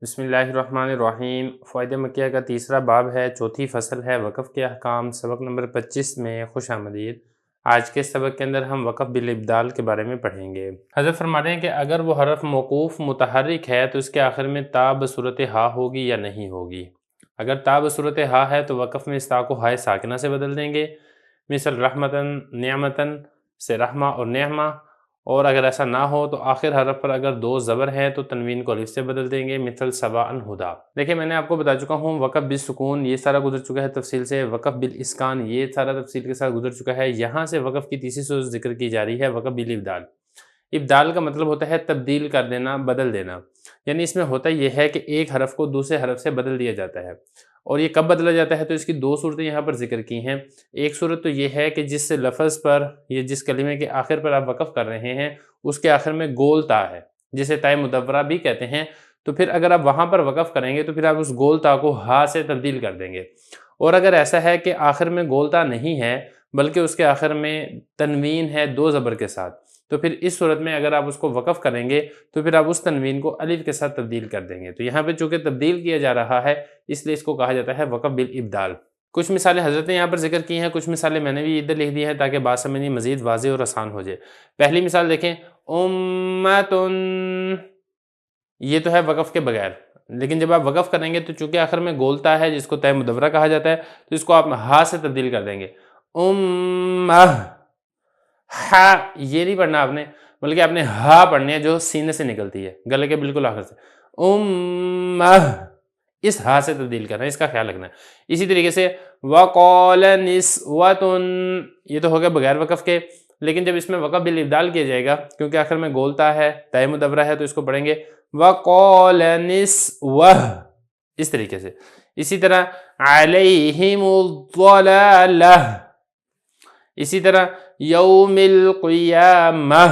بسم اللہ الرحمن الرحیم۔ فوائد مکیہ کا تیسرا باب ہے، چوتھی فصل ہے وقف کے احکام، سبق نمبر 25 میں خوش آمدید۔ آج کے سبق کے اندر ہم وقف بالابدال کے بارے میں پڑھیں گے۔ حضرت فرماتے ہیں کہ اگر وہ حرف موقوف متحرک ہے تو اس کے آخر میں تا بصورت ہا ہوگی یا نہیں ہوگی۔ اگر تا بصورت ہا ہے تو وقف میں اس تا کو ہائے ساکنہ سے بدل دیں گے، مثل رحمتن نعمتن سے رحمہ اور نعمہ۔ اور اگر ایسا نہ ہو تو آخر حرف پر اگر دو زبر ہیں تو تنوین کو الف سے بدل دیں گے، مثل سبا ہدا۔ دیکھیں میں نے آپ کو بتا چکا ہوں وقف بالسکون یہ سارا گزر چکا ہے تفصیل سے، وقف بالاسکان یہ سارا تفصیل کے ساتھ گزر چکا ہے۔ یہاں سے وقف کی تیسری صورت ذکر کی جا رہی ہے، وقف بالابدال۔ ابدال کا مطلب ہوتا ہے تبدیل کر دینا، بدل دینا، یعنی اس میں ہوتا یہ ہے کہ ایک حرف کو دوسرے حرف سے بدل دیا جاتا ہے۔ اور یہ کب بدلا جاتا ہے تو اس کی دو صورتیں یہاں پر ذکر کی ہیں۔ ایک صورت تو یہ ہے کہ جس لفظ پر یا جس کلمے کے آخر پر آپ وقف کر رہے ہیں اس کے آخر میں گول تا ہے، جسے تائے مدورہ بھی کہتے ہیں، تو پھر اگر آپ وہاں پر وقف کریں گے تو پھر آپ اس گول تا کو ہا سے تبدیل کر دیں گے۔ اور اگر ایسا ہے کہ آخر میں گول تا نہیں ہے بلکہ اس کے آخر میں تنوین ہے دو زبر کے ساتھ، تو پھر اس صورت میں اگر آپ اس کو وقف کریں گے تو پھر آپ اس تنوین کو الف کے ساتھ تبدیل کر دیں گے۔ تو یہاں پہ چونکہ تبدیل کیا جا رہا ہے اس لیے اس کو کہا جاتا ہے وقف بالابدال۔ کچھ مثالیں حضرت نے یہاں پر ذکر کی ہیں، کچھ مثالیں میں نے بھی ادھر لکھ دی ہیں تاکہ بات سمجھنی مزید واضح اور آسان ہو جائے۔ پہلی مثال دیکھیں، امتن، یہ تو ہے وقف کے بغیر، لیکن جب آپ وقف کریں گے تو چونکہ آخر میں گولتا ہے جس کو تائے مدورہ کہا جاتا ہے تو اس کو آپ ہا سے تبدیل کر دیں گے۔ امہ، ہا یہ نہیں پڑھنا آپ نے بلکہ آپ نے ہا پڑھنی ہے جو سینے سے نکلتی ہے، گلے کے بالکل آخر سے۔ امہ، اس ہا سے تبدیل کرنا ہے، اس کا خیال رکھنا ہے۔ اسی طریقے سے وَقَالَ نِسْوَةٌ، یہ تو ہو گیا بغیر وقف کے، لیکن جب اس میں وقف بالابدال کیا جائے گا کیونکہ آخر میں گولتا ہے تائے مدورہ ہے تو اس کو پڑھیں گے وَقَالَ نِسْوَةٌ، اس طریقے سے۔ اسی طرح عَلَيْهِمُ الضَّلَالَةُ، اسی طرح یوم القیامہ،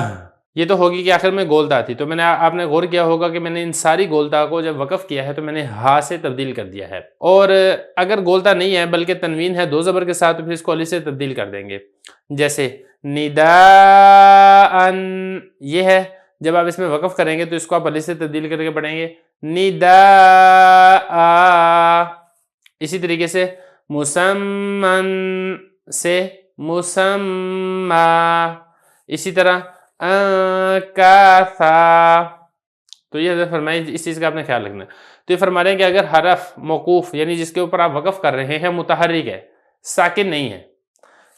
یہ تو ہوگی کہ آخر میں گولتا تھی، تو میں نے آپ نے غور کیا ہوگا کہ میں نے ان ساری گولتا کو جب وقف کیا ہے تو میں نے ہا سے تبدیل کر دیا ہے۔ اور اگر گولتا نہیں ہے بلکہ تنوین ہے دو زبر کے ساتھ تو پھر اس کو الف سے تبدیل کر دیں گے، جیسے نداءً، یہ ہے جب آپ اس میں وقف کریں گے تو اس کو آپ الف سے تبدیل کر کے پڑھیں گے نداء۔ اسی طریقے سے مسمن سے مسمى، اسی طرح انکاثا، تو یہ حضرت فرمائے اس چیز کا آپ نے خیال رکھنا ہے۔ تو یہ فرما رہے ہیں کہ اگر حرف موقوف یعنی جس کے اوپر آپ وقف کر رہے ہیں متحرک ہے، ساکن نہیں ہے،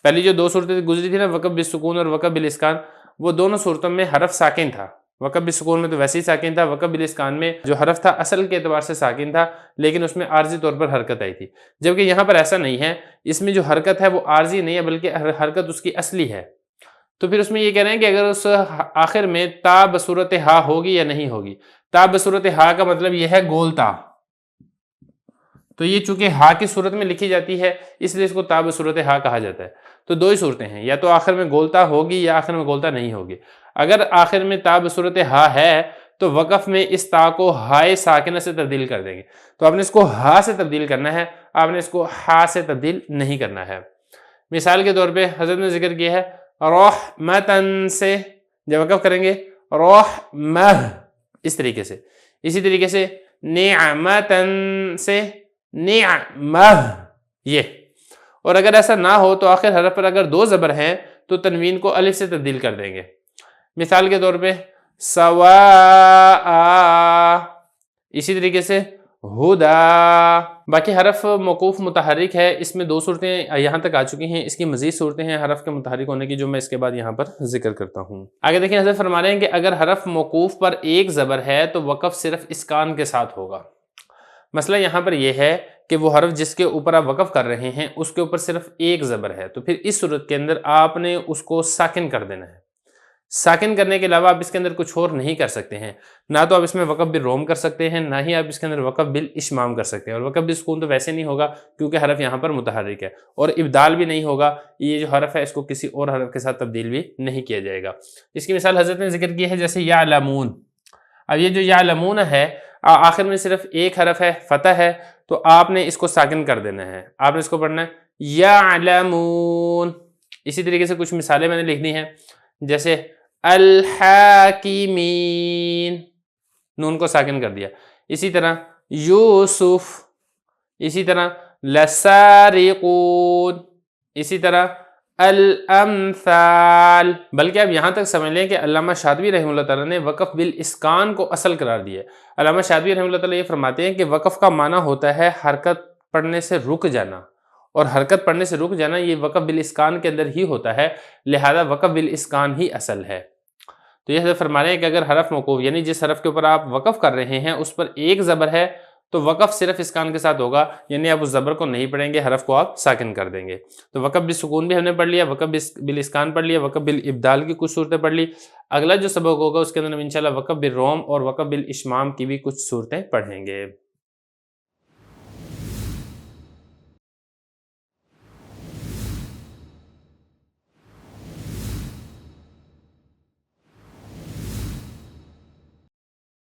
پہلی جو دو صورتیں گزری تھی نا وقف بالسکون اور وقف بالاسکان، وہ دونوں صورتوں میں حرف ساکن تھا۔ وقف بالسکون میں تو ویسے ہی ساکن تھا، وقف بالاسکان میں جو حرف تھا اصل کے اعتبار سے ساکن تھا لیکن اس میں عارضی طور پر حرکت آئی تھی، جبکہ یہاں پر ایسا نہیں ہے، اس میں جو حرکت ہے وہ عارضی نہیں ہے بلکہ حرکت اس کی اصلی ہے۔ تو پھر اس میں یہ کہہ رہے ہیں کہ اگر اس آخر میں تا بصورت ہا ہوگی یا نہیں ہوگی۔ تا بصورت ہا کا مطلب یہ ہے گول تا، تو یہ چونکہ ہا کی صورت میں لکھی جاتی ہے اس لیے اس کو تا بصورت ہا کہا جاتا ہے۔ تو دو ہی صورتیں ہیں، یا تو آخر میں گولتا ہوگی یا آخر میں گولتا نہیں ہوگی۔ اگر آخر میں تا بصورت ہا ہے تو وقف میں اس تا کو ہائے ساکنہ سے تبدیل کر دیں گے، تو آپ نے اس کو ہا سے تبدیل کرنا ہے، آپ نے اس کو ہا سے تبدیل نہیں کرنا ہے۔ مثال کے طور پہ حضرت نے ذکر کیا ہے رحمتن سے، جب وقف کریں گے رحمہ، اس طریقے سے۔ اسی طریقے سے نعمتن سے نعمہ، یہ۔ اور اگر ایسا نہ ہو تو آخر حرف پر اگر دو زبر ہیں تو تنوین کو الف سے تبدیل کر دیں گے۔ مثال کے طور پہ سواء، اسی طریقے سے ہدا۔ باقی حرف موقوف متحرک ہے، اس میں دو صورتیں یہاں تک آ چکی ہیں، اس کی مزید صورتیں ہیں حرف کے متحرک ہونے کی جو میں اس کے بعد یہاں پر ذکر کرتا ہوں۔ آگے دیکھیں حضرت فرما رہے ہیں کہ اگر حرف موقوف پر ایک زبر ہے تو وقف صرف اسکان کے ساتھ ہوگا۔ مسئلہ یہاں پر یہ ہے کہ وہ حرف جس کے اوپر آپ وقف کر رہے ہیں اس کے اوپر صرف ایک زبر ہے، تو پھر اس صورت کے اندر آپ نے اس کو ساکن کر دینا ہے۔ ساکن کرنے کے علاوہ آپ اس کے اندر کچھ اور نہیں کر سکتے ہیں، نہ تو آپ اس میں وقف بالروم کر سکتے ہیں، نہ ہی آپ اس کے اندر وقف بالاشمام کر سکتے ہیں، اور وقف بالسکون تو ویسے نہیں ہوگا کیونکہ حرف یہاں پر متحرک ہے، اور ابدال بھی نہیں ہوگا، یہ جو حرف ہے اس کو کسی اور حرف کے ساتھ تبدیل بھی نہیں کیا جائے گا۔ اس کی مثال حضرت نے ذکر کی ہے جیسے یعلمون۔ اب یہ جو یعلمون ہے آخر میں صرف ایک حرف ہے، فتح ہے، تو آپ نے اس کو ساکن کر دینا ہے، آپ نے اس کو پڑھنا ہے یعلمون۔ اسی طریقے سے کچھ مثالیں میں نے لکھ دی ہیں جیسے الحاکمین، نون کو ساکن کر دیا۔ اسی طرح یوسف، اسی طرح لسارقون، اسی طرح الامثال۔ بلکہ اب یہاں تک سمجھ لیں کہ علامہ شاطبی رحمہ اللہ تعالیٰ نے وقف بالاسکان کو اصل قرار دیا ہے۔ علامہ شاطبی رحمہ اللہ تعالیٰ یہ فرماتے ہیں کہ وقف کا معنی ہوتا ہے حرکت پڑھنے سے رک جانا، اور حرکت پڑھنے سے رک جانا یہ وقف بالاسکان کے اندر ہی ہوتا ہے، لہذا وقف بالاسکان ہی اصل ہے۔ تو یہ حضرت فرما رہے ہیں کہ اگر حرف موقوف یعنی جس حرف کے اوپر آپ وقف کر رہے ہیں اس پر ایک زبر ہے تو وقف صرف اسکان کے ساتھ ہوگا، یعنی آپ اس زبر کو نہیں پڑھیں گے، حرف کو آپ ساکن کر دیں گے۔ تو وقف بالسکون بھی ہم نے پڑھ لیا، وقف بالاسکان پڑھ لیا، وقف بالابدال کی کچھ صورتیں پڑھ لی۔ اگلا جو سبق ہوگا اس کے اندر ہم انشاءاللہ وقف بالروم اور وقف بالاشمام کی بھی کچھ صورتیں پڑھیں گے۔